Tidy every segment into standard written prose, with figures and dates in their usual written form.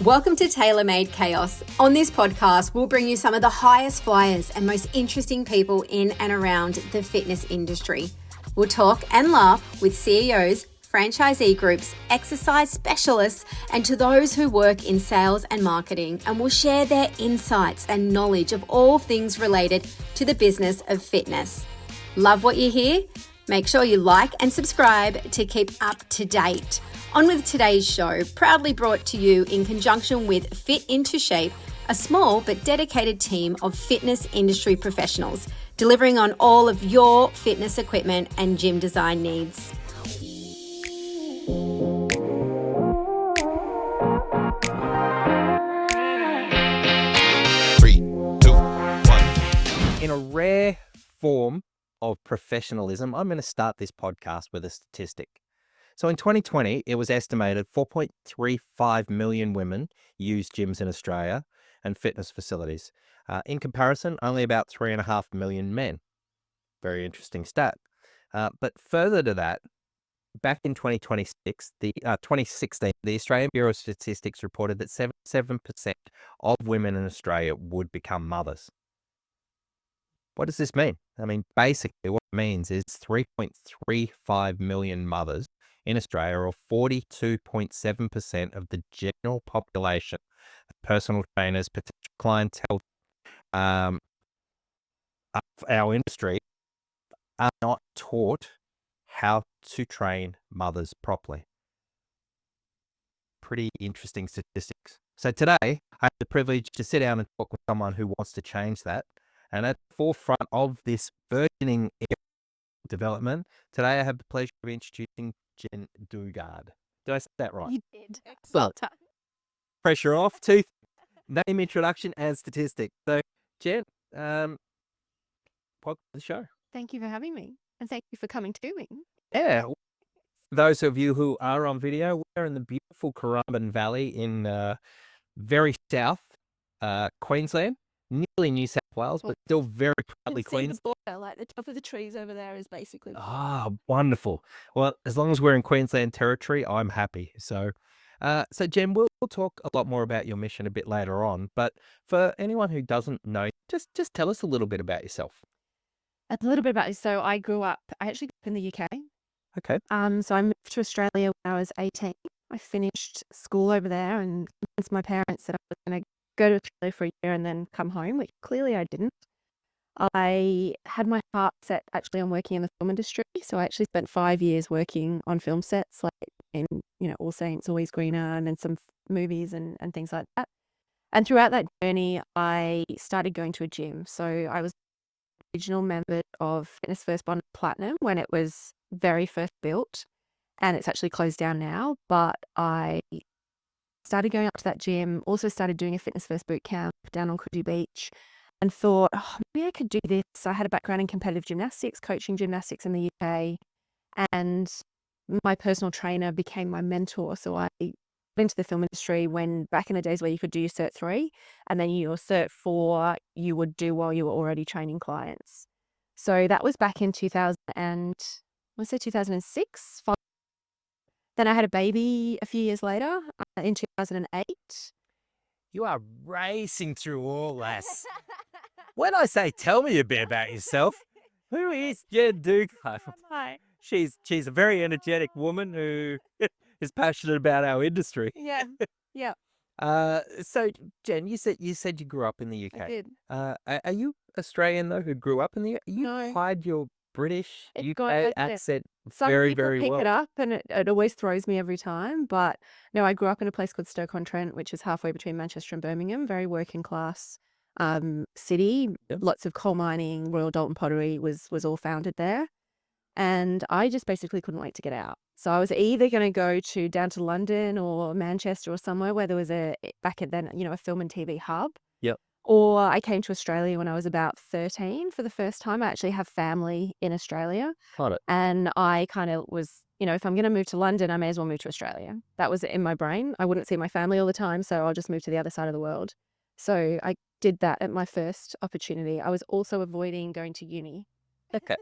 Welcome to Tailor Made Chaos. On this podcast, we'll bring you some of the highest flyers and most interesting people in and around the fitness industry. We'll talk and laugh with CEOs, franchisee groups, exercise specialists, and to those who work in sales and marketing, and will share their insights and knowledge of all things related to the business of fitness. Love what you hear? Make sure you like and subscribe to keep up to date. On with today's show, proudly brought to you in conjunction with Fit Into Shape, a small but dedicated team of fitness industry professionals, delivering on all of your fitness equipment and gym design needs. 3, 2, 1. In a rare form of professionalism, I'm going to start this podcast with a statistic. So in 2020, it was estimated 4.35 million women used gyms in Australia and fitness facilities. In comparison, only about 3.5 million men. Very interesting stat. But further to that, back in 2016, the Australian Bureau of Statistics reported that 77% of women in Australia would become mothers. What does this mean? I mean, basically what it means is 3.35 million mothers in Australia, or 42.7% of the general population, personal trainers, potential clientele of our industry, are not taught how to train mothers properly. Pretty interesting statistics. So today, I have the privilege to sit down and talk with someone who wants to change that. And at the forefront of this burgeoning development, today I have the pleasure of introducing Jen Dugard. Did I say that right? You did. Well, pressure off. Name, introduction, and statistic. So, Jen, welcome to the show. Thank you for having me. And thank you for coming to me. Yeah. Those of you who are on video, we're in the beautiful Currumbin Valley in very south Queensland, nearly New South Wales, but still very proudly Queensland. The border, like the top of the trees over there is basically. Ah, wonderful. Well, as long as we're in Queensland territory, I'm happy. So Jen, we'll talk a lot more about your mission a bit later on. But for anyone who doesn't know, just tell us a little bit about yourself. A little bit about it. So I actually grew up in the UK. Okay. So I moved to Australia when I was 18. I finished school over there, and convinced my parents that I was going to go to Australia for a year and then come home, which clearly I didn't. I had my heart set actually on working in the film industry. So I actually spent 5 years working on film sets, like in, All Saints, Always Greener, and then some movies and things like that. And throughout that journey, I started going to a gym. So I was original member of Fitness First Bond Platinum when it was very first built, and it's actually closed down now. But I started going up to that gym, also started doing a Fitness First boot camp down on Coogee Beach, and thought, maybe I could do this. I had a background in competitive gymnastics, coaching gymnastics in the UK, and my personal trainer became my mentor. So I got into the film industry when back in the days where you could do your Cert 3, and then your Cert 4 you would do while you were already training clients. So that was back in 2006. Then I had a baby a few years later, in 2008. You are racing through all this. When I say tell me a bit about yourself, who is Jen Dugard? Hi. She's a very energetic woman who is passionate about our industry. Yeah. Yeah. So Jen, you said you grew up in the UK. I did. Are you Australian though, who grew up in the UK? You No. hide your British It's UK got accent Some very, people very pick well. it up, and it always throws me every time. But no, I grew up in a place called Stoke-on-Trent, which is halfway between Manchester and Birmingham. Very working class city. Yep. Lots of coal mining. Royal Dalton Pottery was all founded there, and I just basically couldn't wait to get out. So I was either going to go down to London or Manchester or somewhere where there was back then a film and TV hub. Yep. Or I came to Australia when I was about 13 for the first time. I actually have family in Australia. Got it. And I kind of was, if I'm going to move to London, I may as well move to Australia. That was in my brain. I wouldn't see my family all the time, so I'll just move to the other side of the world. So I did that at my first opportunity. I was also avoiding going to uni. Okay.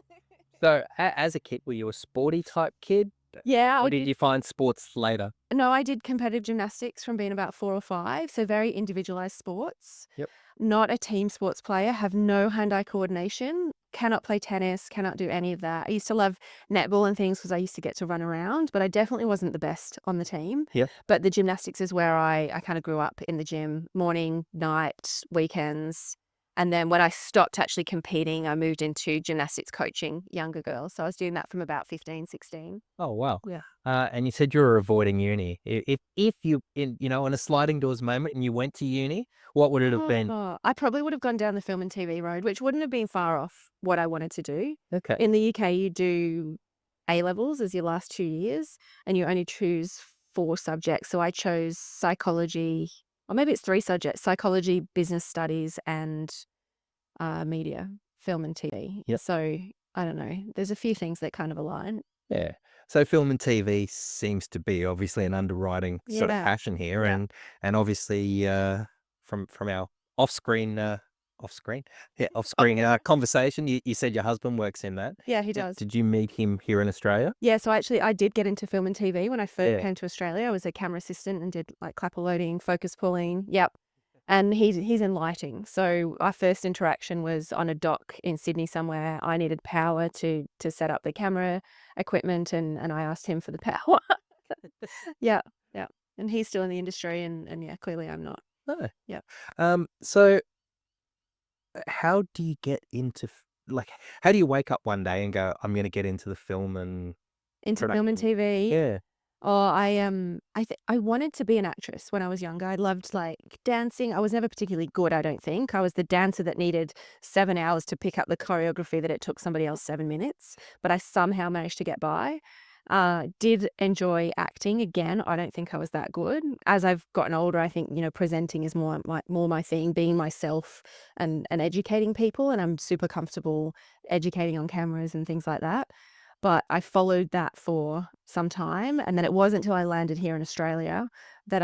So as a kid, were you a sporty type kid? Yeah, Or did you find sports later? no, I did competitive gymnastics from being about 4 or 5, so very individualized sports. Yep. Not a team sports player, have no hand-eye coordination, cannot play tennis, cannot do any of that. I used to love netball and things because I used to get to run around, but I definitely wasn't the best on the team. Yeah. But the gymnastics is where I kind of grew up in the gym, morning, night, weekends. And then when I stopped actually competing, I moved into gymnastics coaching younger girls. So I was doing that from about 15, 16. Oh, wow. Yeah. And you said you were avoiding uni. If you in a sliding doors moment and you went to uni, what would it have been? Oh, I probably would have gone down the film and TV road, which wouldn't have been far off what I wanted to do. Okay. In the UK, you do A levels as your last 2 years, and you only choose 4 subjects. So I chose psychology, or maybe it's 3 subjects: psychology, business studies, and media, film and TV. Yep. So I don't know. There's a few things that kind of align. Yeah. So film and TV seems to be obviously an underwriting sort of Yeah. passion here, Yeah. and obviously from our off-screen conversation, you said your husband works in that. Yeah, he does. Did you meet him here in Australia? Yeah, so actually I did get into film and TV when I first Yeah. came to Australia. I was a camera assistant and did like clapper loading, focus pulling. Yep. And he's in lighting. So our first interaction was on a dock in Sydney somewhere. I needed power to set up the camera equipment, and I asked him for the power. Yeah, yeah. And he's still in the industry, and yeah, clearly I'm not. No. Yep. So how do you get into how do you wake up one day and go, I'm going to get into the film and Into film and production? TV. Yeah. Oh, I wanted to be an actress when I was younger. I loved like dancing. I was never particularly good, I don't think. I was the dancer that needed 7 hours to pick up the choreography that it took somebody else 7 minutes, but I somehow managed to get by. Did enjoy acting. Again, I don't think I was that good. As I've gotten older, I think, presenting is more my thing, being myself and educating people, and I'm super comfortable educating on cameras and things like that. But I followed that for some time, and then it wasn't until I landed here in Australia that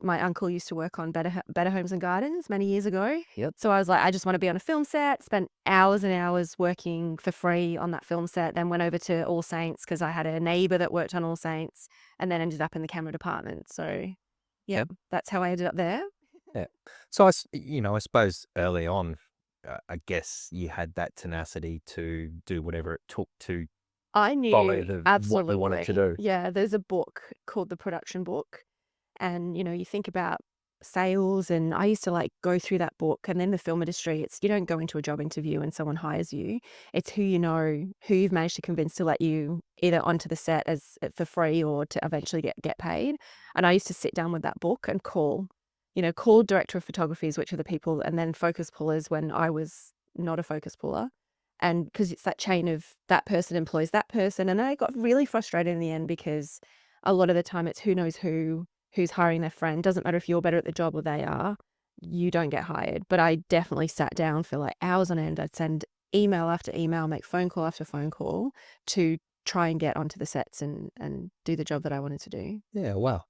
my uncle used to work on Better Homes and Gardens many years ago. Yep. So I was like, I just want to be on a film set. Spent hours and hours working for free on that film set. Then went over to All Saints because I had a neighbor that worked on All Saints, and then ended up in the camera department. So yeah, Yep. that's how I ended up there. Yeah. So I suppose early on, I guess you had that tenacity to do whatever it took to I follow knew what they wanted to absolutely. do. Yeah, there's a book called The Production Book. And, you think about sales, and I used to like go through that book. And then the film industry, you don't go into a job interview and someone hires you. It's who who you've managed to convince to let you either onto the set as for free or to eventually get paid. And I used to sit down with that book and call director of photographies, which are the people, and then focus pullers when I was not a focus puller. And because it's that chain of that person employs that person. And I got really frustrated in the end because a lot of the time it's who knows who's hiring their friend. Doesn't matter if you're better at the job or they are, you don't get hired. But I definitely sat down for like hours on end. I'd send email after email, make phone call after phone call to try and get onto the sets and do the job that I wanted to do. Yeah, wow.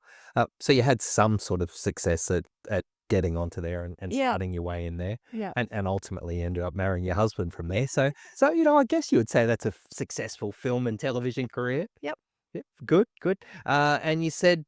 So you had some sort of success at getting onto there and Yeah. starting your way in there, Yeah. and ultimately ended up marrying your husband from there. So I guess you would say that's a successful film and television career. Yep. Yep. Good. And you said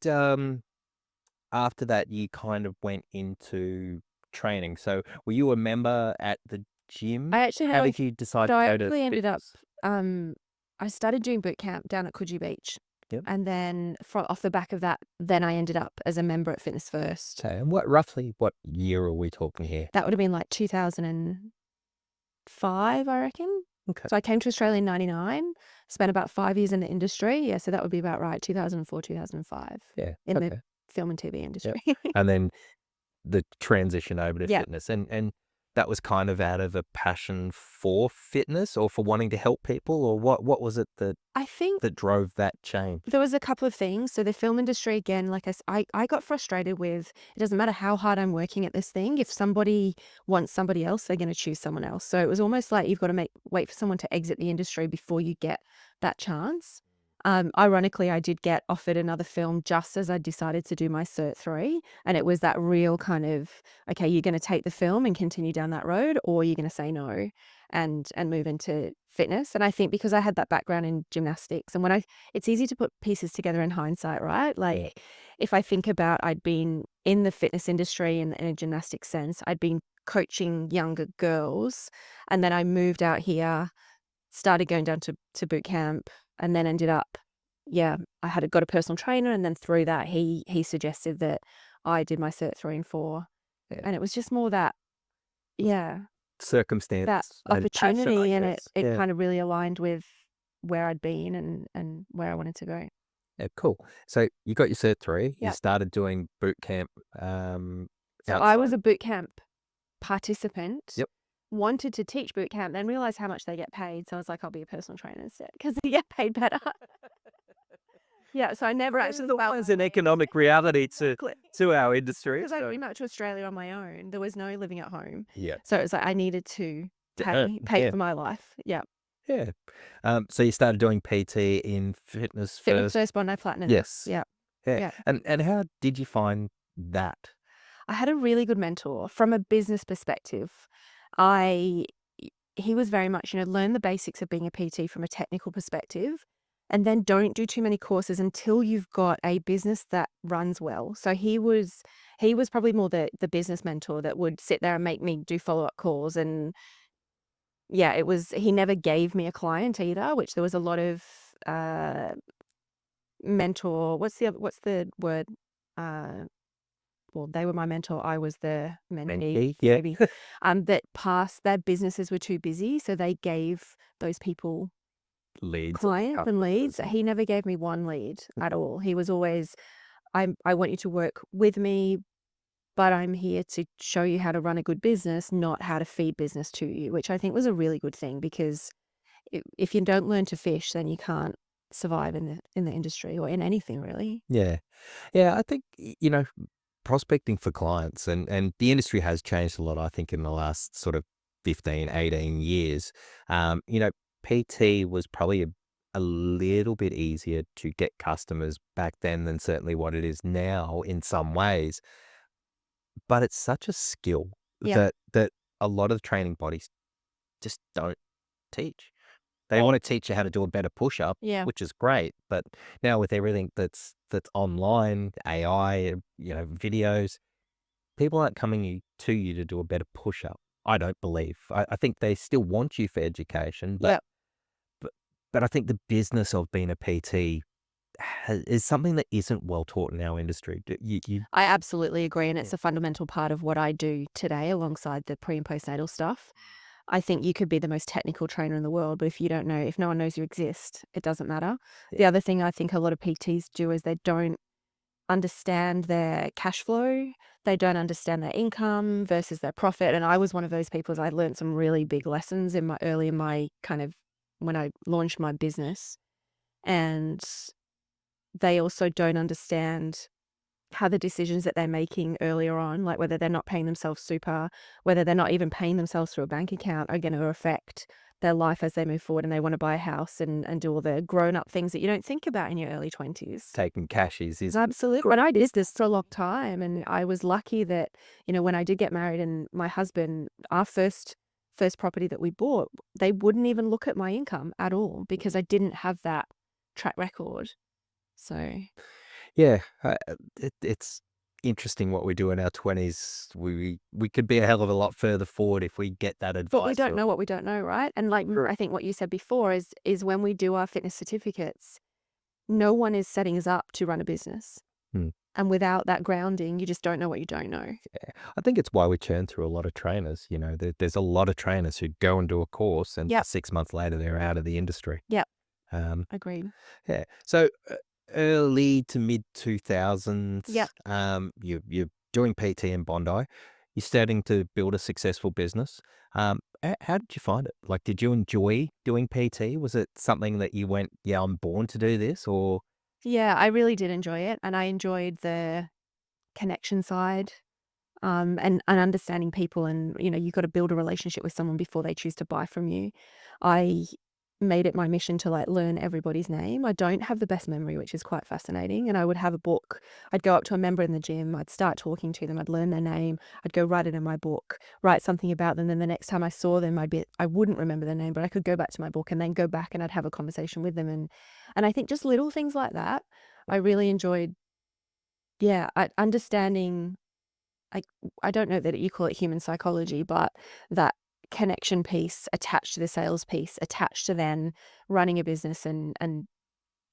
after that you kind of went into training. So were you a member at the gym? I actually How had did you decide So to I go to actually ended up, fitness? I started doing boot camp down at Coogee Beach. Yep. And then off the back of that, then I ended up as a member at Fitness First. Okay, and roughly what year are we talking here? That would have been like 2005, I reckon. Okay. So I came to Australia in 99, spent about 5 years in the industry. Yeah, so that would be about right, 2004, 2005 Yeah. in Okay. the film and TV industry. And then the transition over to Yeah. fitness, and that was kind of out of a passion for fitness or for wanting to help people, or what was it that I think drove that change? there was a couple of things. So the film industry, again, like I got frustrated with, it doesn't matter how hard I'm working at this thing. If somebody wants somebody else, they're going to choose someone else. So it was almost like you've got to wait for someone to exit the industry before you get that chance. Ironically, I did get offered another film just as I decided to do my Cert 3. And it was that real kind of, okay, you're going to take the film and continue down that road, or you're going to say no and move into fitness. And I think because I had that background in gymnastics, and it's easy to put pieces together in hindsight, right? Like if I think about, I'd been in the fitness industry in a gymnastics sense, I'd been coaching younger girls, and then I moved out here, started going down to boot camp, and then ended up, I got a personal trainer, and then through that he suggested that I did my Cert 3 and 4. Yeah. And it was just more that Circumstance that and passion, I opportunity, and it guess. kind of really aligned with where I'd been and where I wanted to go. Yeah, cool. So you got your Cert 3, you Yep. started doing boot camp So I was outside. a boot camp participant. Yep. Wanted to teach boot camp, then realized how much they get paid. So I was like, I'll be a personal trainer instead because they get paid better. Yeah, so I never actually felt There's an economic reality to our industry. because I moved out to Australia on my own. There was no living at home. Yeah. So it was like I needed to earn, pay yeah. for my life. Yeah. Yeah. So you started doing PT in fitness Fitness first. first, Bondi Platinum. Yes. Yeah. Yeah. Yeah. And how did you find that? I had a really good mentor from a business perspective. He was very much, learn the basics of being a PT from a technical perspective, and then don't do too many courses until you've got a business that runs well. So he was probably more the business mentor that would sit there and make me do follow-up calls. And he never gave me a client either, which there was a lot of mentor. What's the word? Well, they were my mentor. I was the mentee, yeah. maybe. That passed, their businesses were too busy, so they gave those people Leads. clients and leads. customers. He never gave me one lead at all. He was always, I want you to work with me, but I'm here to show you how to run a good business, not how to feed business to you, which I think was a really good thing, because if you don't learn to fish, then you can't survive in the industry or in anything really. Yeah. Yeah. I think, prospecting for clients and the industry has changed a lot, I think, in the last sort of 15, 18 years. PT was probably a little bit easier to get customers back then than certainly what it is now in some ways. But it's such a skill Yeah. that a lot of training bodies just don't teach. They want to teach you how to do a better push-up, Yeah. which is great. But now with everything that's online, AI, videos, people aren't coming to you to do a better push-up. I don't believe. I think they still want you for education, Yeah. but I think the business of being a PT is something that isn't well taught in our industry. I absolutely agree, and it's a fundamental part of what I do today alongside the pre and postnatal stuff. I think you could be the most technical trainer in the world, but if no one knows you exist, it doesn't matter. Yeah. The other thing I think a lot of PTs do is they don't understand their cash flow. They don't understand their income versus their profit. And I was one of those people. I learned some really big lessons in my kind of when I launched my business. And they also don't understand how the decisions that they're making earlier on, like whether they're not paying themselves super, whether they're not even paying themselves through a bank account, are going to affect their life as they move forward and they want to buy a house and do all the grown-up things that you don't think about in your early 20s. Taking cashies is Absolutely. When I did this for a long time, and I was lucky that, when I did get married, and my husband, our first property that we bought, they wouldn't even look at my income at all because I didn't have that track record. So Yeah, it's interesting what we do in our 20s. We could be a hell of a lot further forward if we get that advice. But we don't know what we don't know, right? And like I think what you said before is when we do our fitness certificates, no one is setting us up to run a business. Hmm. And without that grounding, you just don't know what you don't know. Yeah. I think it's why we churn through a lot of trainers. There's a lot of trainers who go and do a course, and 6 months later they're out of the industry. Yep. Um, Agreed. yeah. So early to mid 2000s. Yep. You're doing PT in Bondi. You're starting to build a successful business. How did you find it? Like, did you enjoy doing PT? Was it something that you went, yeah, I'm born to do this, or? Yeah, I really did enjoy it, and I enjoyed the connection side, and understanding people, and you've got to build a relationship with someone before they choose to buy from you. I made it my mission to like learn everybody's name. I don't have the best memory, which is quite fascinating. And I would have a book. I'd go up to a member in the gym. I'd start talking to them. I'd learn their name. I'd go write it in my book, write something about them. Then the next time I saw them, I wouldn't remember their name, but I could go back to my book and then go back and I'd have a conversation with them. And I think just little things like that, I really enjoyed. Yeah, understanding. Like, I don't know that you call it human psychology, but that connection piece attached to the sales piece, attached to then running a business and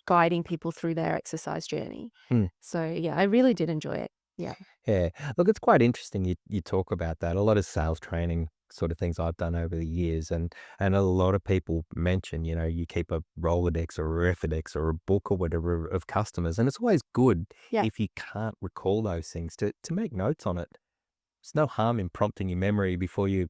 guiding people through their exercise journey. Hmm. So yeah, I really did enjoy it. Yeah. Yeah. Look, it's quite interesting you talk about that. A lot of sales training sort of things I've done over the years, and a lot of people mention, you keep a Rolodex or a Refidex or a book or whatever of customers, and it's always good Yeah. if you can't recall those things to make notes on it. There's no harm in prompting your memory before you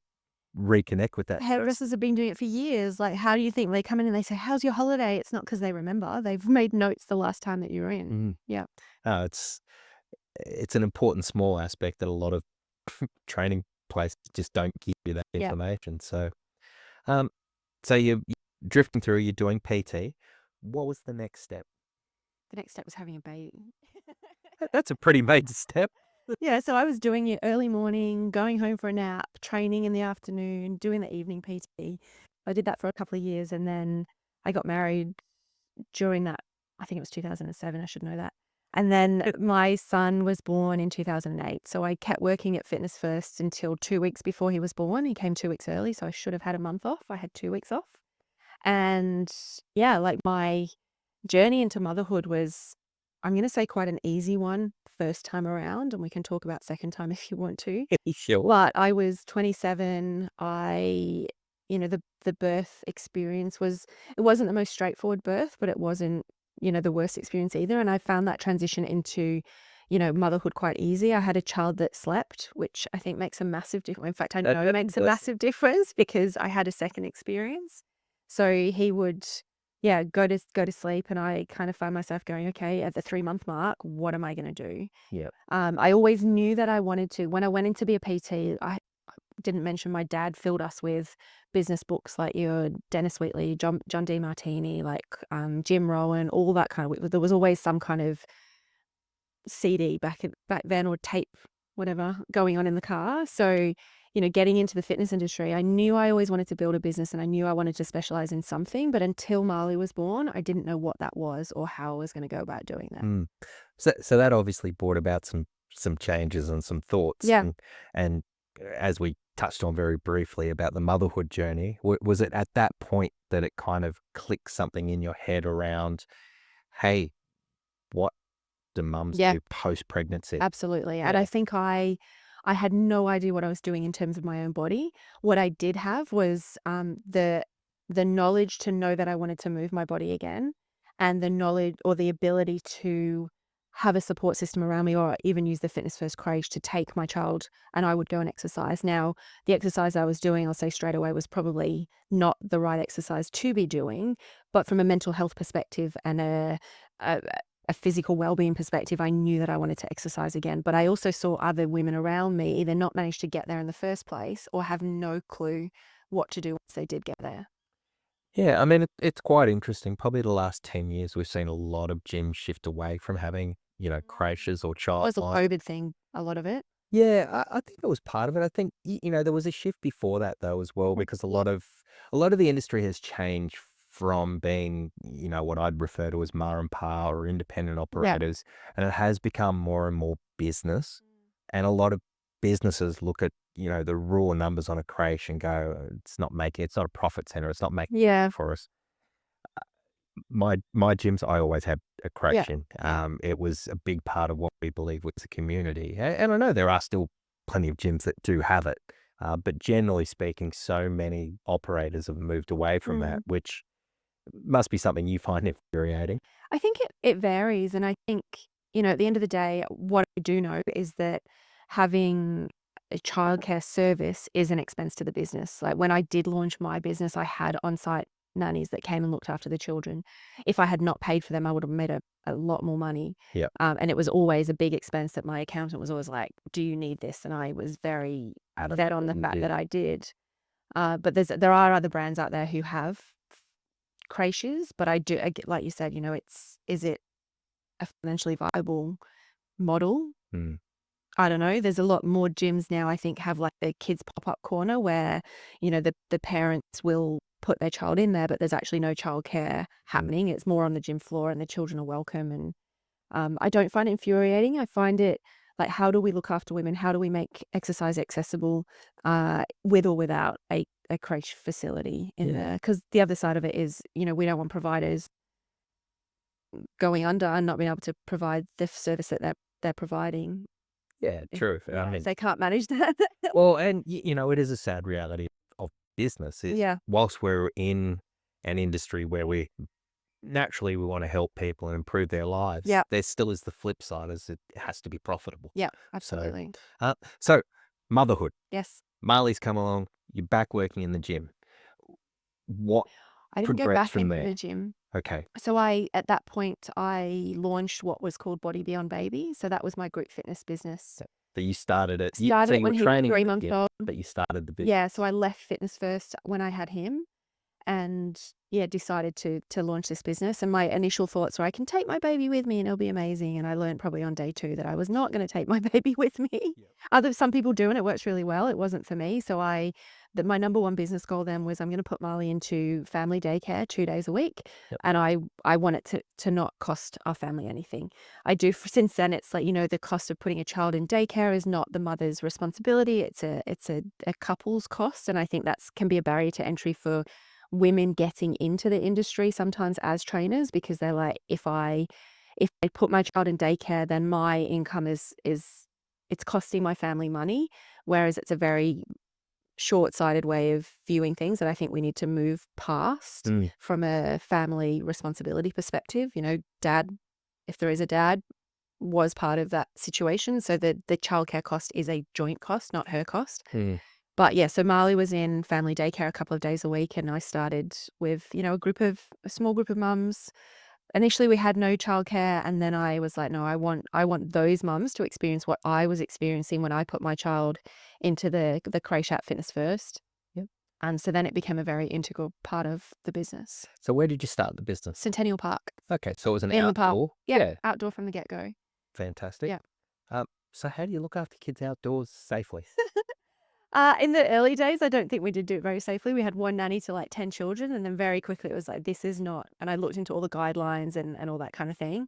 reconnect with that. Hairdressers have been doing it for years. Like, how do you think they come in and they say, "How's your holiday?" It's not because they remember. They've made notes the last time that you were in. Mm. Yeah. It's an important small aspect that a lot of training places just don't give you that Yeah. information. So, um, so you're drifting through, you're doing PT. What was the next step? The next step was having a baby. That's a pretty major step. Yeah, so I was doing it early morning, going home for a nap, training in the afternoon, doing the evening PT. I did that for a couple of years and then I got married during that. I think it was 2007, I should know that. And then my son was born in 2008. So I kept working at Fitness First until 2 weeks before he was born. He came 2 weeks early, so I should have had a month off. I had 2 weeks off. And yeah, like my journey into motherhood was, I'm going to say, quite an easy one first time around. And we can talk about second time if you want to. Sure. But I was 27. The birth experience it wasn't the most straightforward birth, but it wasn't, the worst experience either. And I found that transition into, motherhood quite easy. I had a child that slept, which I think makes a massive difference. In fact, I know it makes a massive difference because I had a second experience. So he would, yeah, go to sleep, and I kind of find myself going, okay, at the 3-month mark, what am I going to do? Yeah. I always knew that I wanted to. When I went in to be a PT, I didn't mention my dad filled us with business books like your Dennis Wheatley, John DeMartini, like Jim Rohn, all that kind of. There was always some kind of CD back then, or tape, whatever, going on in the car. So, getting into the fitness industry, I knew I always wanted to build a business and I knew I wanted to specialize in something. But until Marley was born, I didn't know what that was or how I was going to go about doing that. Mm. So that obviously brought about some changes and some thoughts. Yeah. And as we touched on very briefly about the motherhood journey, was it at that point that it kind of clicked something in your head around, hey, what do mums Yeah. do post-pregnancy? Absolutely. And I think I had no idea what I was doing in terms of my own body. What I did have was the knowledge to know that I wanted to move my body again, and the knowledge or the ability to have a support system around me, or even use the Fitness First crèche to take my child and I would go and exercise. Now, the exercise I was doing, I'll say straight away, was probably not the right exercise to be doing, but from a mental health perspective and a physical well-being perspective, I knew that I wanted to exercise again. But I also saw other women around me either not manage to get there in the first place or have no clue what to do once they did get there. Yeah, I mean, it's quite interesting. Probably the last 10 years, we've seen a lot of gyms shift away from having, crèches or It was a childline. COVID thing, a lot of it. Yeah, I think it was part of it. I think there was a shift before that though as well, because a lot of the industry has changed from being what I'd refer to as ma and pa or independent operators, and it has become more and more business. And a lot of businesses look at the raw numbers on a creche and go, it's not a profit center, it's not making Yeah. for us. My gyms, I always had a Yeah. crash in. It was a big part of what we believe was a community. And I know there are still plenty of gyms that do have it. But generally speaking, so many operators have moved away from that, which must be something you find infuriating. I think it varies. And I think, at the end of the day, what I do know is that having a childcare service is an expense to the business. Like when I did launch my business, I had on-site nannies that came and looked after the children. If I had not paid for them, I would have made a lot more money. Yeah. And it was always a big expense that my accountant was always like, do you need this? And I was very vet on the fact that I did. But there are other brands out there who have creches, but I get, like you said, is it a financially viable model? Mm. I don't know. There's a lot more gyms now, I think, have like the kids pop-up corner where, the parents will put their child in there, but there's actually no childcare happening. It's more on the gym floor and the children are welcome. And I don't find it infuriating. I find it like, how do we look after women? How do we make exercise accessible with or without a creche facility in there? Because the other side of it is, we don't want providers going under and not being able to provide the service that they're providing. Yeah, true. I If mean, they can't manage that. well, and it is a sad reality of business. Yeah. Whilst we're in an industry where we naturally want to help people and improve their lives, Yeah. there still is the flip side, as it has to be profitable. Yeah, absolutely. So motherhood. Yes. Marley's come along. You're back working in the gym. What I didn't go progressed back from into there? the gym. Okay. So at that point, I launched what was called Body Beyond Baby. So that was my group fitness business. So you started it. Started so it you when were he was training, 3 months old. but you started the business. Yeah, so I left fitness first when I had him and decided to launch this business. And my initial thoughts were, I can take my baby with me and it'll be amazing. And I learned probably on day 2 that I was not going to take my baby with me. Some people do, and it works really well. It wasn't for me. So my number one business goal then was, I'm going to put Marley into family daycare 2 days a week. Yep. And I want it to not cost our family anything. I do, since then, it's like, the cost of putting a child in daycare is not the mother's responsibility. It's a couple's cost. And I think that can be a barrier to entry for women getting into the industry sometimes as trainers, because they're like, if I put my child in daycare, then my income is it's costing my family money. Whereas it's a very short-sighted way of viewing things that I think we need to move past from a family responsibility perspective. Dad, if there is a dad, was part of that situation. So the childcare cost is a joint cost, not her cost. But yeah, so Marley was in family daycare a couple of days a week, and I started with, a small group of mums. Initially, we had no childcare, and then I was like, no, I want those mums to experience what I was experiencing when I put my child into the creche at Fitness First. Yep. And so then it became a very integral part of the business. So where did you start the business? Centennial Park. Okay, so it was an In the park. outdoor. Yeah, outdoor from the get-go. Fantastic. Yeah. So how do you look after kids outdoors safely? In the early days, I don't think we did do it very safely. We had one nanny to like 10 children, and then very quickly it was like, this is not. And I looked into all the guidelines and all that kind of thing.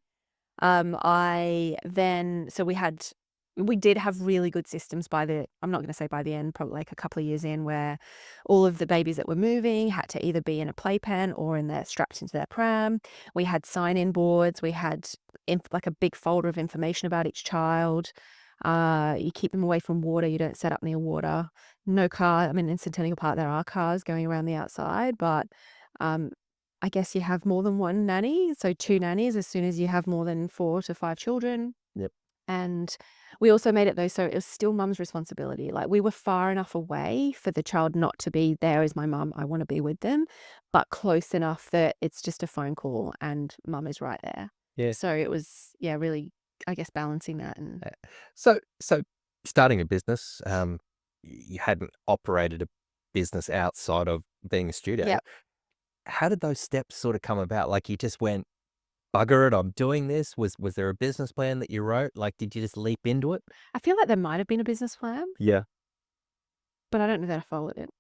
We did have really good systems I'm not going to say by the end, probably like a couple of years in, where all of the babies that were moving had to either be in a playpen or strapped into their pram. We had sign-in boards. We had like a big folder of information about each child. You keep them away from water. You don't set up near water. No car. I mean, in Centennial Park, there are cars going around the outside, but I guess you have more than one nanny. So 2 nannies as soon as you have more than 4 to 5 children. Yep. And we also made it though, so it was still mum's responsibility. Like, we were far enough away for the child not to be, there is my mum, I want to be with them, but close enough that it's just a phone call and mum is right there. Yeah. So it was, really, I guess, balancing that. And So starting a business, you hadn't operated a business outside of being a studio. Yep. How did those steps sort of come about? Like, you just went, bugger it, I'm doing this. Was there a business plan that you wrote? Like, did you just leap into it? I feel like there might have been a business plan, Yeah. but I don't know that I followed it.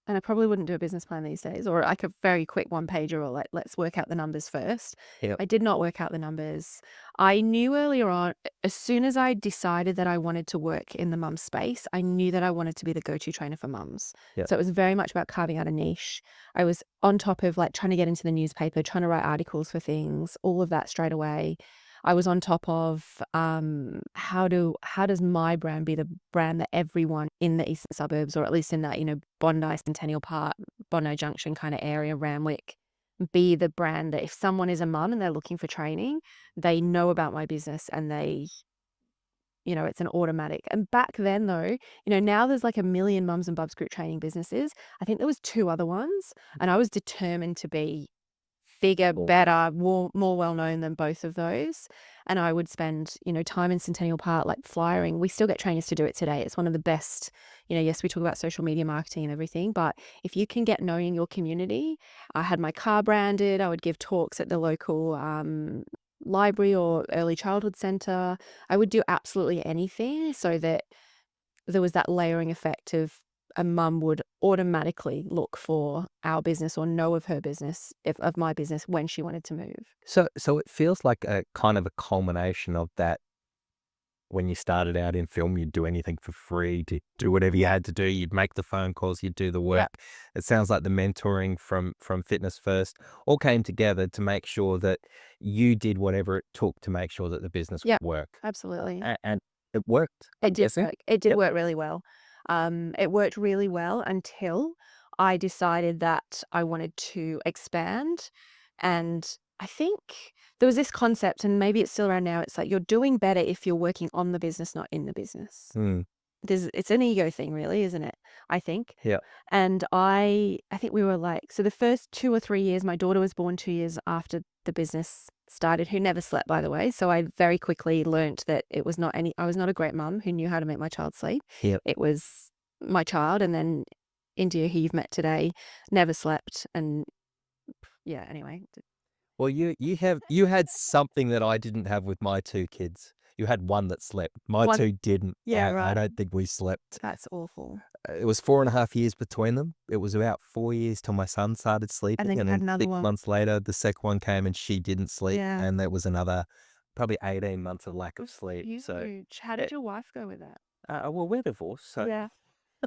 And I probably wouldn't do a business plan these days, or like a very quick one-pager, or like, let's work out the numbers first. Yep. I did not work out the numbers. I knew earlier on, as soon as I decided that I wanted to work in the mum space, I knew that I wanted to be the go-to trainer for mums. Yep. So it was very much about carving out a niche. I was on top of like trying to get into the newspaper, trying to write articles for things, all of that straight away. I was on top of how does my brand be the brand that everyone in the eastern suburbs, or at least in that, Bondi, Centennial Park, Bondi Junction kind of area, Randwick, be the brand that if someone is a mum and they're looking for training, they know about my business and they, it's an automatic. And back then though, now there's like 1 million mums and bubs group training businesses. I think there was 2 other ones, and I was determined to be bigger, Cool. better, more well known than both of those. And I would spend, time in Centennial Park, like flyering. We still get trainers to do it today. It's one of the best, yes, we talk about social media marketing and everything, but if you can get known in your community, I had my car branded. I would give talks at the local library or early childhood center. I would do absolutely anything so that there was that layering effect of a mum would automatically look for our business or know of her business, of my business, when she wanted to move. So it feels like a kind of a culmination of that. When you started out in film, you'd do anything for free, to do whatever you had to do. You'd make the phone calls, you'd do the work. It sounds like the mentoring from Fitness First all came together to make sure that you did whatever it took to make sure that the business Yep. would work. Absolutely. And it worked. It did Yes, work. It did Yep. work really well. It worked really well until I decided that I wanted to expand. And I think there was this concept, and maybe it's still around now. It's like you're doing better if you're working on the business, not in the business. Mm, It's an ego thing, really, isn't it? I think. yeah. And I think we were like, so the first 2 or 3 years, my daughter was born 2 years after the business started, who never slept, by the way. So I very quickly learnt that I was not a great mum who knew how to make my child sleep. Yep. It was my child. And then India, who you've met today, never slept. And yeah, anyway. Well, you had something that I didn't have with my two kids. You had one that slept. My One- two didn't. Yeah, I right. don't think we slept. That's awful. It was 4.5 years between them. It was about 4 years till my son started sleeping. then you had another 6 one. months later, the second one came and she didn't sleep. Yeah. And there was another probably 18 months of lack of sleep. So, Huge. How did your wife go with that? well, we're divorced. So Yeah.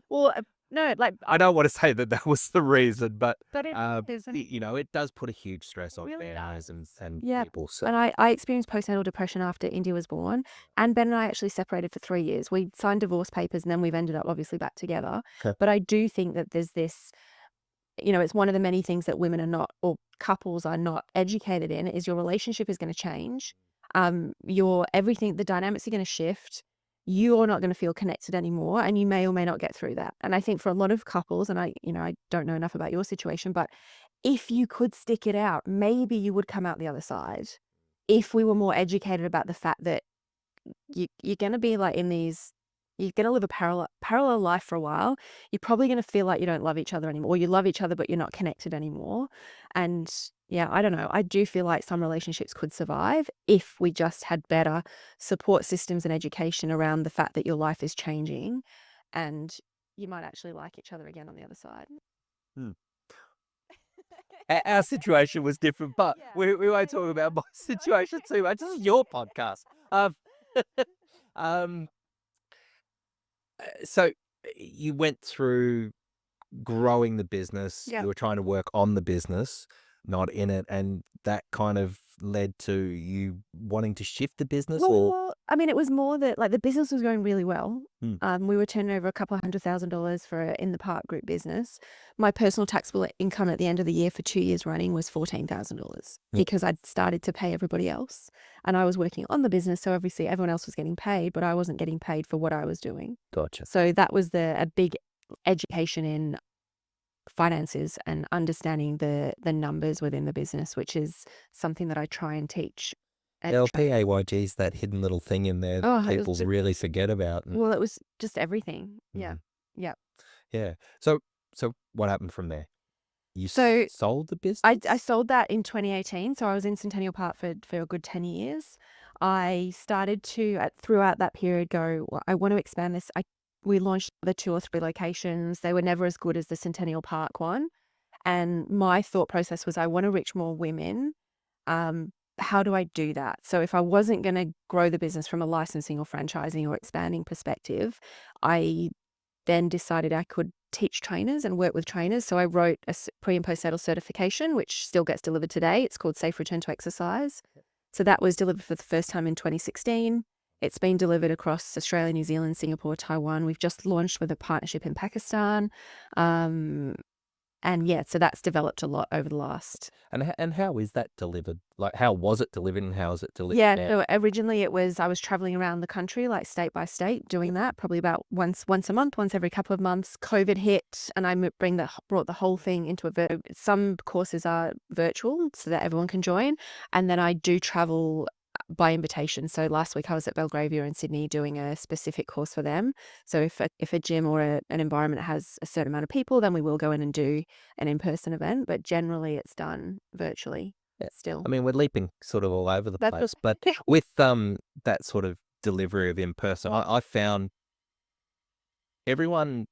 Well, no, like I don't want to say that was the reason, but it isn't. it does put a huge stress on Really families and Yeah. people. So And I experienced postnatal depression after India was born. And Ben and I actually separated for 3 years. We signed divorce papers and then we've ended up obviously back together. Okay. But I do think that there's this, it's one of the many things that women are not, or couples are not educated in, is your relationship is going to change. The dynamics are going to shift. You're not going to feel connected anymore, and you may or may not get through that. And I think for a lot of couples, and I don't know enough about your situation, but if you could stick it out, maybe you would come out the other side. If we were more educated about the fact that you're going to be like you're going to live a parallel life for a while. You're probably going to feel like you don't love each other anymore, or you love each other, but you're not connected anymore. And yeah, I don't know. I do feel like some relationships could survive if we just had better support systems and education around the fact that your life is changing and you might actually like each other again on the other side. our situation was different, but Yeah. we won't talk about my situation too much. This is your podcast. So you went through growing the business. Yeah. You were trying to work on the business, not in it, and that kind of led to you wanting to shift the business. Or Well, I mean, it was more that like the business was going really well. Hmm. We were turning over $200,000 for in the park group business. My personal taxable income at the end of the year for 2 years running was $14,000 because I'd started to pay everybody else, and I was working on the business. So obviously everyone else was getting paid, but I wasn't getting paid for what I was doing. Gotcha. So that was a big education in finances and understanding the numbers within the business, which is something that I try and teach. LPAYG's that hidden little thing in there that Oh, it was people just- really forget about. Well, it was just everything. Yeah. Yeah. Yeah. So what happened from there? You So sold the business? I sold that in 2018. So I was in Centennial Park for a good 10 years. I started to, throughout that period, go, well, I want to expand this. We launched the 2 or 3 locations. They were never as good as the Centennial Park one. And my thought process was, I want to reach more women. How do I do that? So if I wasn't going to grow the business from a licensing or franchising or expanding perspective, I then decided I could teach trainers and work with trainers. So I wrote a pre and postnatal certification, which still gets delivered today. It's called Safe Return to Exercise. So that was delivered for the first time in 2016. It's been delivered across Australia, New Zealand, Singapore, Taiwan. We've just launched with a partnership in Pakistan. And yeah, so that's developed a lot over the last. And how is that delivered? Like, how was it delivered and how is it delivered Yeah, now? so originally I was traveling around the country, like state by state, doing that probably about once a month, once every couple of months. COVID hit, and I brought the whole thing into some courses are virtual so that everyone can join, and then I do travel by invitation. So last week I was at Belgravia in Sydney doing a specific course for them. So if a gym or an environment has a certain amount of people, then we will go in and do an in-person event. But generally, it's done virtually. Yeah. Still, I mean, we're leaping sort of all over the That's place, but with that sort of delivery of in person, I found everyone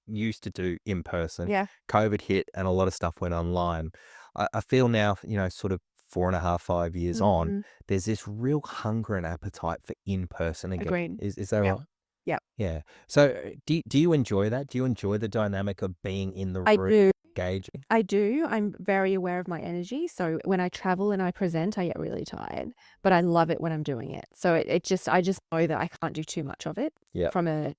used to do in person. yeah. COVID hit and a lot of stuff went online. I feel now, sort of 4.5, 5 years on, Mhm. there's this real hunger and appetite for in person again. Agreed. Is that Yeah. right? Yeah. Yeah. So do you enjoy that? Do you enjoy the dynamic of being in the I room, do. engaging? I do. I'm very aware of my energy. So when I travel and I present, I get really tired, but I love it when I'm doing it. So I just know that I can't do too much of it Yeah. from a,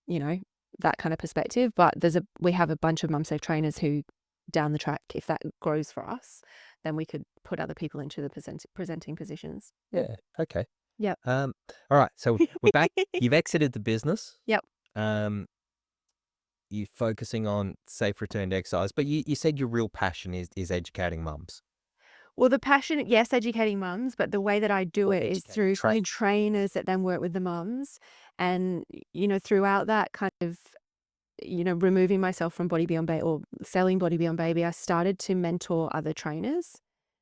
you know, that kind of perspective. But we have a bunch of MumSafe trainers who down the track, if that grows for us, then we could put other people into the presenting positions. Yeah. Okay. Yep. All right. So we're back. You've exited the business. Yep. You're focusing on safe return to exercise, but you said your real passion is educating mums. Well, the passion, yes, educating mums, but the way that I do Or it is educating through trainers that then work with the mums. And, throughout that kind of, removing myself from Body Beyond Baby or selling Body Beyond Baby, I started to mentor other trainers.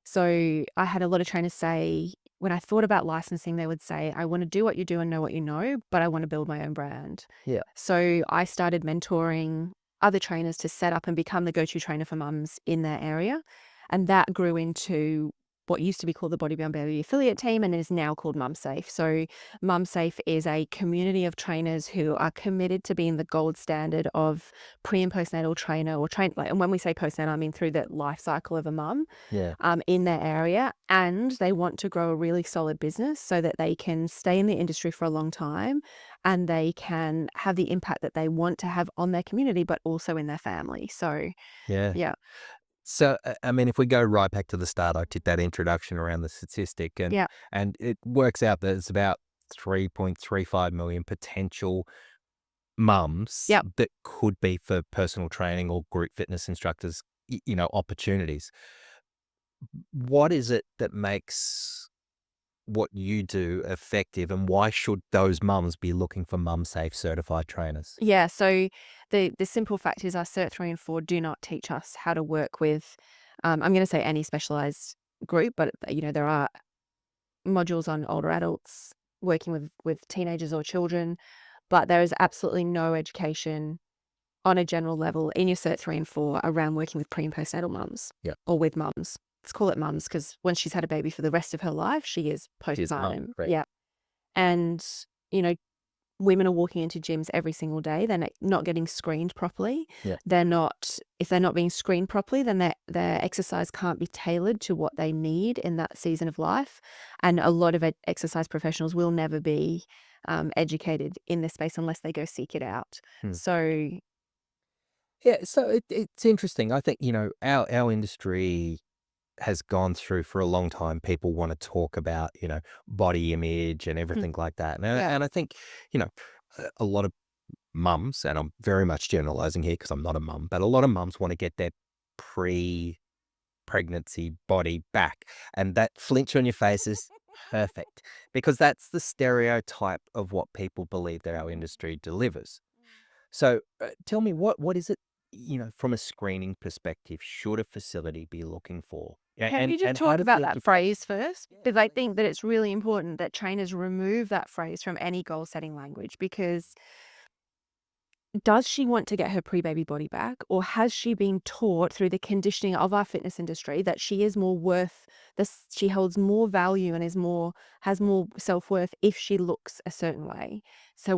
So I had a lot of trainers say, when I thought about licensing, they would say, I want to do what you do and know what you know, but I want to build my own brand. Yeah. So I started mentoring other trainers to set up and become the go-to trainer for mums in their area. And that grew into what used to be called the Body Beyond Baby affiliate team and is now called MumSafe. So MumSafe is a community of trainers who are committed to being the gold standard of pre and postnatal trainer or and when we say postnatal, I mean through the life cycle of a mum. Yeah. In their area, and they want to grow a really solid business so that they can stay in the industry for a long time and they can have the impact that they want to have on their community, but also in their family. So, Yeah. yeah. So, I mean, if we go right back to the start, I did that introduction around the statistic, Yeah. and it works out that it's about 3.35 million potential mums Yep. that could be for personal training or group fitness instructors, opportunities. What is it that makes what you do effective, and why should those mums be looking for MumSafe certified trainers? Yeah. So the simple fact is our Cert 3 and 4 do not teach us how to work with, I'm going to say any specialized group, but there are modules on older adults working with teenagers or children, but there is absolutely no education on a general level in your Cert 3 and 4 around working with pre and postnatal mums. Yeah. Or with mums. Let's call it mums because when she's had a baby for the rest of her life, she is She's a mum, postpartum. right. Yeah. And, women are walking into gyms every single day. They're not getting screened properly. Yeah. If they're not being screened properly, then their exercise can't be tailored to what they need in that season of life. And a lot of exercise professionals will never be educated in this space unless they go seek it out. So Yeah, so it's interesting. I think, our industry has gone through for a long time. People want to talk about, body image and everything like that. And I think, a lot of mums, and I'm very much generalizing here because I'm not a mum, but a lot of mums want to get their pre-pregnancy body back. And that flinch on your face is perfect because that's the stereotype of what people believe that our industry delivers. So tell me, what is it, from a screening perspective, should a facility be looking for? can we just how talk does about the that phrase first? Because I think that it's really important that trainers remove that phrase from any goal setting language, because does she want to get her pre-baby body back, or has she been taught through the conditioning of our fitness industry that she is more worth this, she holds more value and has more self-worth if she looks a certain way? So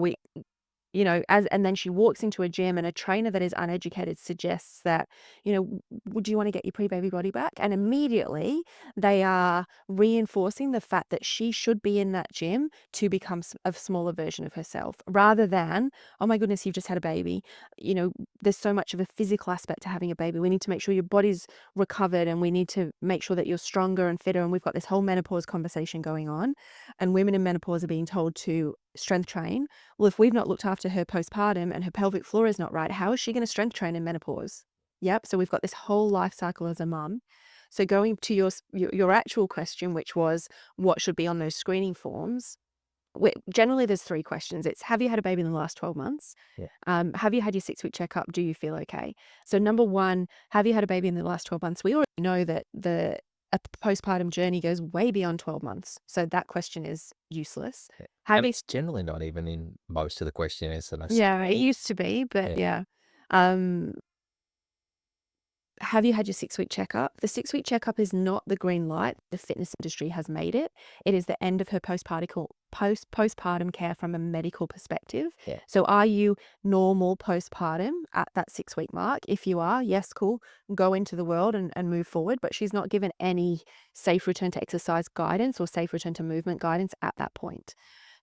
and then she walks into a gym and a trainer that is uneducated suggests that, would you want to get your pre-baby body back? And immediately they are reinforcing the fact that she should be in that gym to become a smaller version of herself, rather than, oh my goodness, you've just had a baby. There's so much of a physical aspect to having a baby. We need to make sure your body's recovered, and we need to make sure that you're stronger and fitter. And we've got this whole menopause conversation going on, and women in menopause are being told to strength train. Well, if we've not looked after her postpartum and her pelvic floor is not right, how is she going to strength train in menopause? Yep. So we've got this whole life cycle as a mum. So going to your actual question, which was what should be on those screening forms, generally there's 3 questions. It's, have you had a baby in the last 12 months? Yeah. Have you had your 6-week checkup? Do you feel okay? So number 1, have you had a baby in the last 12 months? We already know that a postpartum journey goes way beyond 12 months. So that question is useless. Yeah. Have And you, it's generally not even in most of the questionnaires that I see. yeah, it used to be, but Yeah. yeah. Um, have you had your 6-week checkup? The 6-week checkup is not the green light the fitness industry has made it. It is the end of her postpartum care from a medical perspective. Yeah. So are you normal postpartum at that 6-week mark? If you are, yes, cool, go into the world and move forward. But she's not given any safe return to exercise guidance or safe return to movement guidance at that point.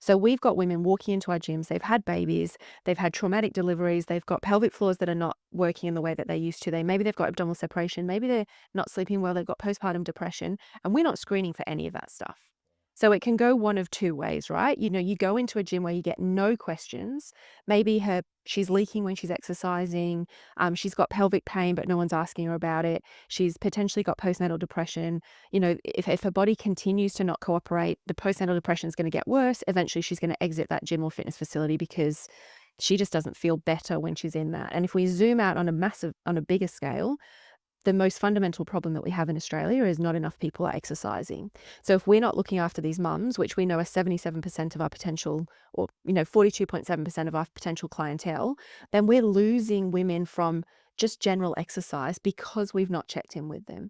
So we've got women walking into our gyms, they've had babies, they've had traumatic deliveries, they've got pelvic floors that are not working in the way that they used to. Maybe they've got abdominal separation, maybe they're not sleeping well, they've got postpartum depression, and we're not screening for any of that stuff. So it can go one of 2 ways, right? You go into a gym where you get no questions. Maybe she's leaking when she's exercising. She's got pelvic pain, but no one's asking her about it. She's potentially got postnatal depression. If her body continues to not cooperate, the postnatal depression is going to get worse. Eventually, she's going to exit that gym or fitness facility because she just doesn't feel better when she's in that. And if we zoom out on a bigger scale, the most fundamental problem that we have in Australia is not enough people are exercising. So if we're not looking after these mums, which we know are 77% of our potential, or 42.7% of our potential clientele, then we're losing women from just general exercise because we've not checked in with them.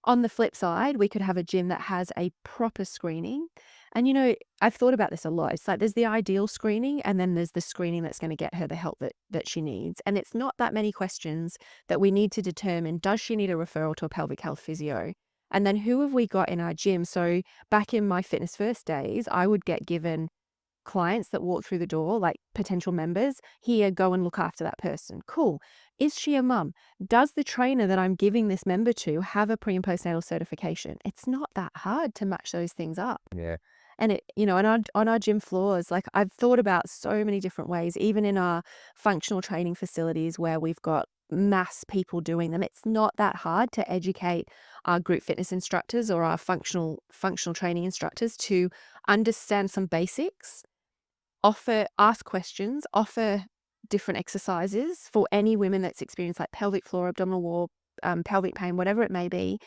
On the flip side, we could have a gym that has a proper screening. And I've thought about this a lot. It's like there's the ideal screening, and then there's the screening that's going to get her the help that she needs. And it's not that many questions that we need to determine, does she need a referral to a pelvic health physio? And then who have we got in our gym? So back in my Fitness First days, I would get given clients that walk through the door, like potential members, here, go and look after that person. Cool. Is she a mum? Does the trainer that I'm giving this member to have a pre and postnatal certification? It's not that hard to match those things up. Yeah. And on our gym floors, like I've thought about so many different ways, even in our functional training facilities where we've got mass people doing them. It's not that hard to educate our group fitness instructors or our functional training instructors to understand some basics, ask questions, offer different exercises for any women that's experienced like pelvic floor, abdominal wall, pelvic pain, whatever it may be.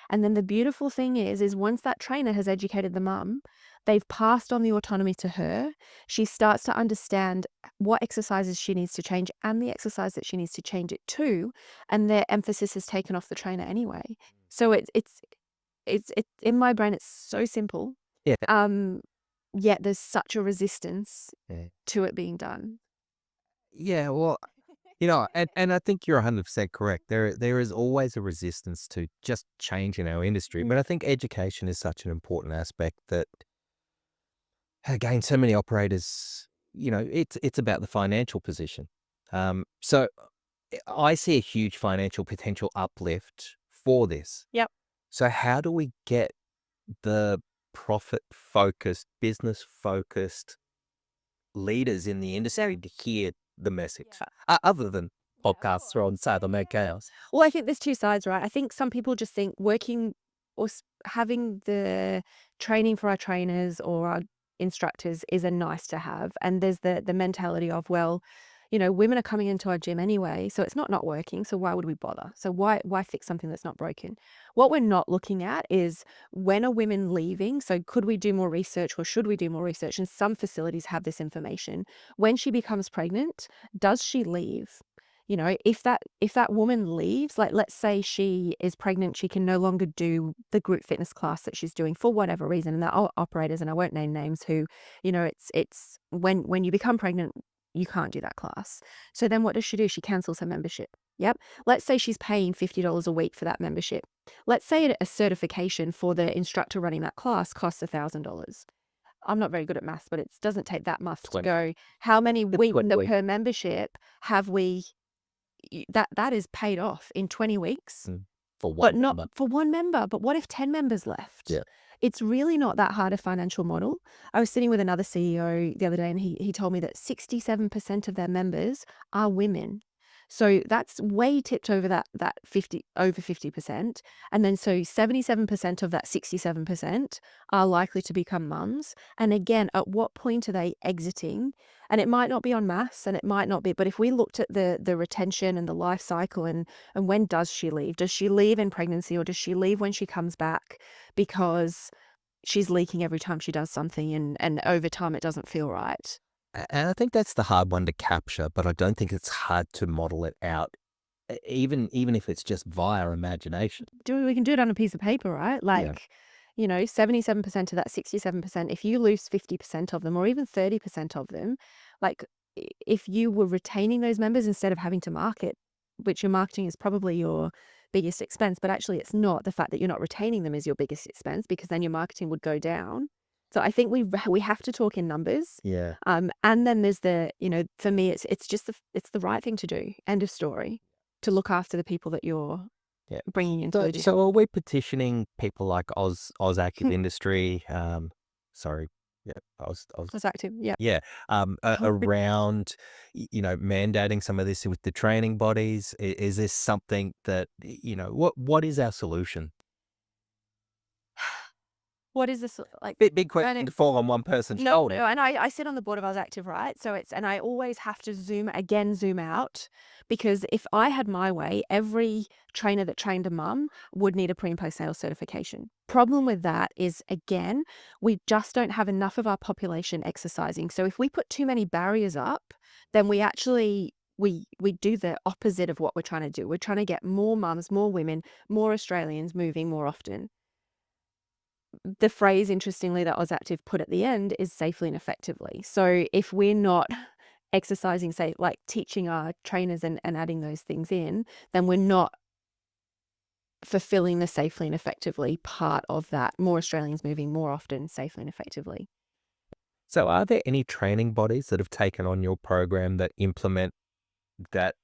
And then the beautiful thing is once that trainer has educated the mum, they've passed on the autonomy to her. She starts to understand what exercises she needs to change and the exercise that she needs to change it to, and their emphasis is taken off the trainer anyway. So it's in my brain. It's so simple. Yeah. Yet there's such a resistance Yeah. to it being done. Yeah, well, and I think you're 100% correct. There is always a resistance to just change in our industry, but I think education is such an important aspect that, again, so many operators, it's about the financial position. So I see a huge financial potential uplift for this. Yep. So how do we get the profit-focused, business-focused leaders in the industry to hear the message, other than podcasts or on Say the Mad Chaos? Well, I think there's 2 sides, right? I think some people just think working or having the training for our trainers or our instructors is a nice to have. And there's the mentality of, well, women are coming into our gym anyway, so it's not working. So why would we bother? So why fix something that's not broken? What we're not looking at is, when are women leaving? So could we do more research, or should we do more research? And some facilities have this information. When she becomes pregnant, does she leave? If that woman leaves, like let's say she is pregnant, she can no longer do the group fitness class that she's doing for whatever reason. And there are operators, and I won't name names, who, it's when you become pregnant, you can't do that class. So then what does she do? She cancels her membership. Yep. Let's say she's paying $50 a week for that membership. Let's say a certification for the instructor running that class costs $1,000. I'm not very good at maths, but it doesn't take that much to 20. go, how many weeks 20. per membership have we, that is paid off in 20 weeks? For But one not member. for one member. But what if 10 members left? Yeah. It's really not that hard a financial model. I was sitting with another CEO the other day, and he told me that 67% of their members are women. So that's way tipped over that 50%. And then so 77% of that 67% are likely to become mums. And again, at what point are they exiting? And it might not be on mass, and it might not be, but if we looked at the retention and the life cycle, and when does she leave? Does she leave in pregnancy, or does she leave when she comes back because she's leaking every time she does something, and over time it doesn't feel right? And I think that's the hard one to capture, but I don't think it's hard to model it out, even if it's just via imagination. We can do it on a piece of paper, right? Like, 77% of that 67%, if you lose 50% of them, or even 30% of them, like if you were retaining those members instead of having to market, which your marketing is probably your biggest expense, but actually it's not. The fact that you're not retaining them is your biggest expense, because then your marketing would go down. So I think we have to talk in numbers. Yeah. And then there's for me, it's just it's the right thing to do. End of story. To look after the people that you're bringing into the gym. So are we petitioning people like Oz Active Industry? Sorry. Yeah, I was Was active, yeah. Yeah, around mandating some of this with the training bodies. Is this something that what is our solution? What is this like? Big question to fall on one person's shoulder. No, and I sit on the board of Oz Active, right? So and I always have to zoom out, because if I had my way, every trainer that trained a mum would need a pre and post sales certification. Problem with that is, again, we just don't have enough of our population exercising. So if we put too many barriers up, then we actually we do the opposite of what we're trying to do. We're trying to get more mums, more women, more Australians moving more often. The phrase, interestingly, that Ozactive put at the end is safely and effectively. So if we're not exercising, say, like teaching our trainers and adding those things in, then we're not fulfilling the safely and effectively part of that. More Australians moving more often, safely and effectively. So are there any training bodies that have taken on your program that implement that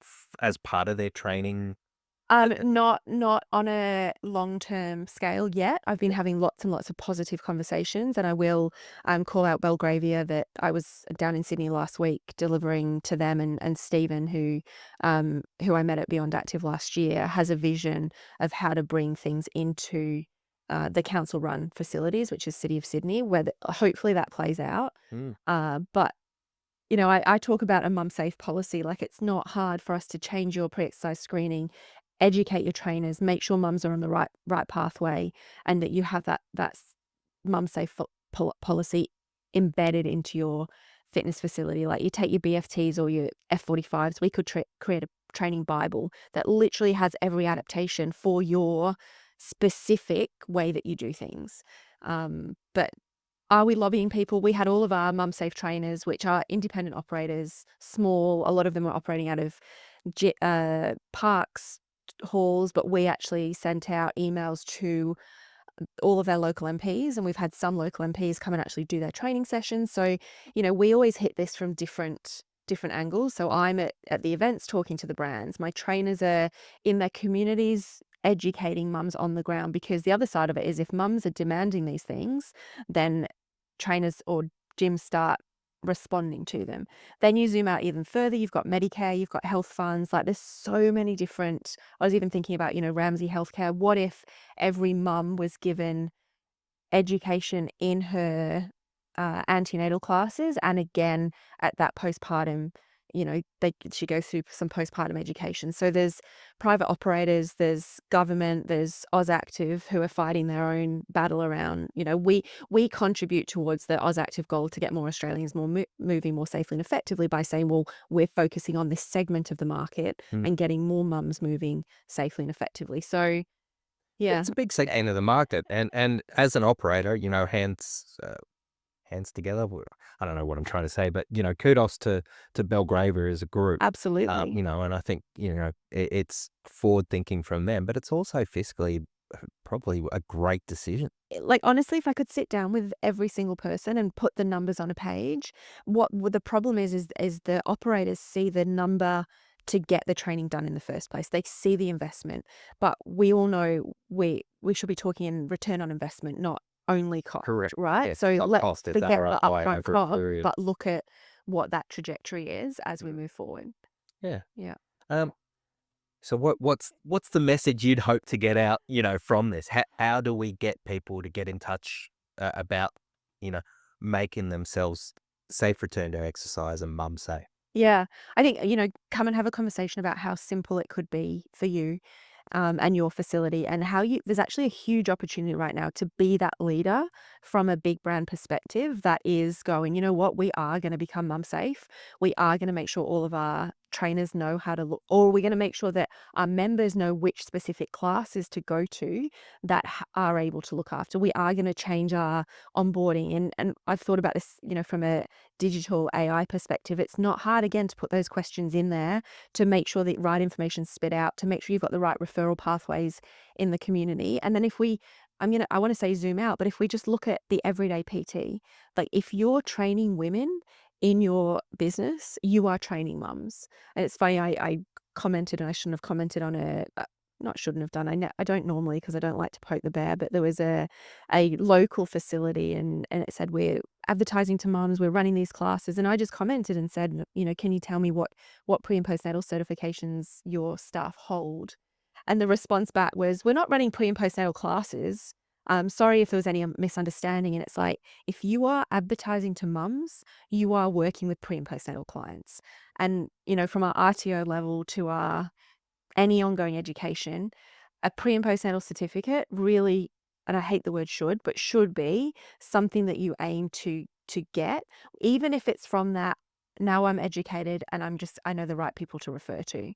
as part of their training? Not on a long-term scale yet. I've been having lots and lots of positive conversations, and I will call out Belgravia, that I was down in Sydney last week delivering to them, and Stephen, who I met at Beyond Active last year, has a vision of how to bring things into the council-run facilities, which is City of Sydney, where hopefully that plays out. But I talk about a mum safe policy. Like, it's not hard for us to change your pre-exercise screening, educate your trainers, make sure mums are on the right pathway, and that you have that mum safe policy embedded into your fitness facility. Like, you take your BFTs or your F45s, we could create a training Bible that literally has every adaptation for your specific way that you do things. But are we lobbying people? We had all of our mum safe trainers, which are independent operators, small. A lot of them were operating out of parks, halls, but we actually sent out emails to all of our local MPs, and we've had some local MPs come and actually do their training sessions. So, we always hit this from different angles. So I'm at the events talking to the brands. My trainers are in their communities educating mums on the ground, because the other side of it is, if mums are demanding these things, then trainers or gyms start responding to them. Then you zoom out even further, you've got Medicare, you've got health funds. Like, there's so many different. I was even thinking about Ramsay Healthcare. What if every mum was given education in her antenatal classes, and again at that postpartum, she goes through some postpartum education. So there's private operators, there's government, there's Ozactive, who are fighting their own battle around. We contribute towards the Ozactive goal to get more Australians moving more safely and effectively by saying, well, we're focusing on this segment of the market and getting more mums moving safely and effectively. So yeah, it's a big segment of the market, and as an operator, hands together. I don't know what I'm trying to say, but, kudos to Belgravia as a group. Absolutely. And I think, it's forward thinking from them, but it's also fiscally probably a great decision. Like, honestly, if I could sit down with every single person and put the numbers on a page, what the problem is the operators see the number to get the training done in the first place. They see the investment, but we all know we should be talking in return on investment, not only cost, Correct. right? Yes, So not let's cost, it's forget the ROI upfront over a cost, period. but look at what that trajectory is as we move forward. Yeah. Yeah. Um, so what's the message you'd hope to get out, from this? How do we get people to get in touch about, you know, making themselves safe return to exercise and mum safe? Yeah. I think, come and have a conversation about how simple it could be for you, and your facility, and how there's actually a huge opportunity right now to be that leader from a big brand perspective that is going, you know what, we are going to become mum safe. We are going to make sure all of our trainers know how to look, or we're going to make sure that our members know which specific classes to go to that are able to look after. We are going to change our onboarding. And I've thought about this, from a digital AI perspective. It's not hard, again, to put those questions in there to make sure the right information's spit out, to make sure you've got the right referral pathways in the community. And then I want to say zoom out, but if we just look at the everyday PT, like if you're training women in your business, you are training mums. And it's funny, I commented, and I shouldn't have commented on not shouldn't have done. I don't normally, because I don't like to poke the bear, but there was a local facility, and it said, we're advertising to mums, we're running these classes. And I just commented and said, can you tell me what pre and postnatal certifications your staff hold? And the response back was, we're not running pre and postnatal classes. Sorry if there was any misunderstanding. And it's like, if you are advertising to mums, you are working with pre and postnatal clients. And, from our RTO level to our any ongoing education, a pre and postnatal certificate really, and I hate the word should, but should be something that you aim to get, even if it's from that, now I'm educated and I know the right people to refer to.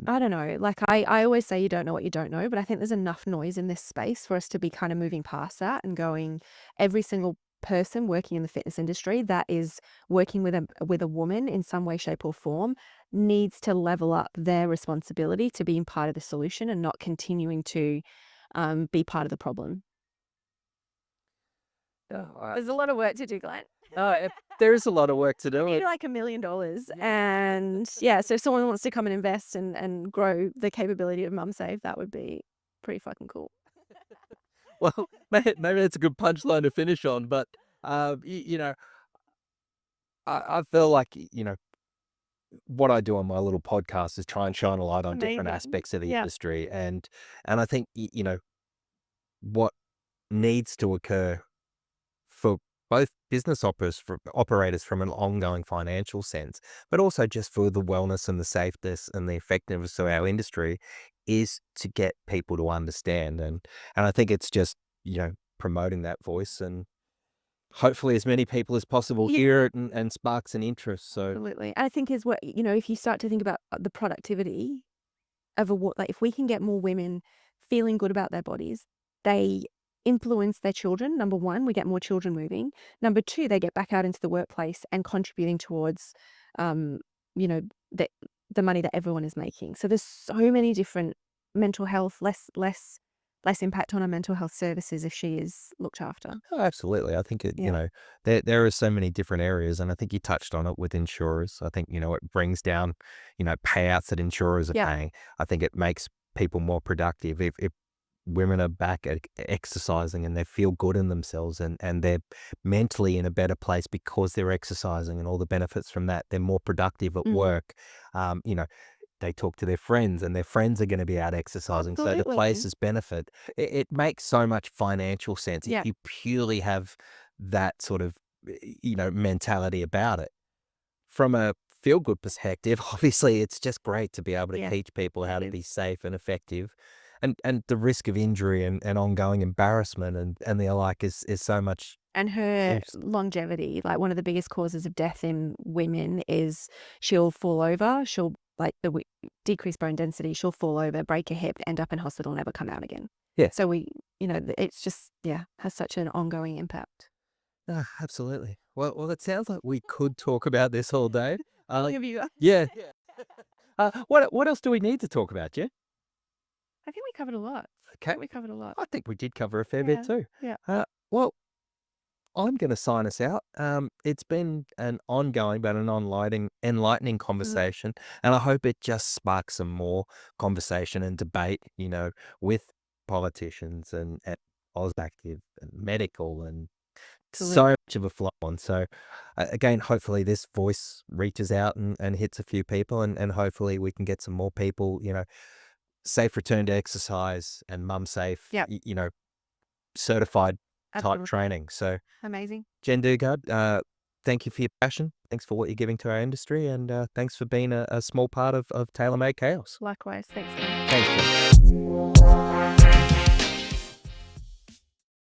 I don't know. Like, I always say you don't know what you don't know, but I think there's enough noise in this space for us to be kind of moving past that and going, every single person working in the fitness industry that is working with a woman in some way, shape, or form needs to level up their responsibility to being part of the solution and not continuing to be part of the problem. There's a lot of work to do, Glenn. There is a lot of work to do. I need like $1 million. And yeah, so if someone wants to come and invest and grow the capability of Mum Safe, that would be pretty fucking cool. Well, maybe that's a good punchline to finish on. But, I feel like, what I do on my little podcast is try and shine a light on different Amazing. aspects of the Yeah. industry. And I think, what needs to occur for both business operators from an ongoing financial sense, but also just for the wellness and the safeness and the effectiveness of our industry, is to get people to understand. And I think it's just, promoting that voice, and hopefully as many people as possible Yeah. hear it and sparks an interest. So Absolutely. And I think is what, if you start to think about the productivity of like if we can get more women feeling good about their bodies, they influence their children. Number one, we get more children moving. Number two, they get back out into the workplace and contributing towards, um, you know, the money that everyone is making. So there's so many different mental health, less impact on our mental health services if she is looked after. oh, absolutely. I think Yeah. there are so many different areas, and I think you touched on it with insurers. I think, it brings down, payouts that insurers are Yeah. paying. I think it makes people more productive. If women are back at exercising and they feel good in themselves, and they're mentally in a better place because they're exercising and all the benefits from that, they're more productive at Mhm. work. They talk to their friends, and their friends are going to be out exercising. So the Absolutely. places benefit. It makes so much financial sense Yeah. if you purely have that sort of, mentality about it. From a feel good perspective, obviously, it's just great to be able to Yeah. teach people how It to is. be safe and effective. And the risk of injury and ongoing embarrassment and the like is so much. And her Yes. longevity, like one of the biggest causes of death in women is she'll fall over, she'll like decreased bone density, she'll fall over, break a hip, end up in hospital, never come out again. Yeah. So it's just, has such an ongoing impact. Ah, absolutely. Well, it sounds like we could talk about this all day. How long have you? Yeah. What else do we need to talk about, Jen? I think we covered a lot. Okay. We covered a lot. I think we did cover a fair bit Yeah. too. Yeah. Well, I'm going to sign us out. It's been an ongoing but an enlightening conversation, and I hope it just sparks some more conversation and debate, with politicians and Ausactive and medical and so much of a flow on. So again, hopefully this voice reaches out and hits a few people, and hopefully we can get some more people, safe return to exercise and mum safe, Yep. certified type Absolutely. training. So Amazing. Jen Dugard, thank you for your passion. Thanks for what you're giving to our industry, and thanks for being a small part of TaylorMade Chaos. Likewise. Thanks, Tom. Thanks, Jen.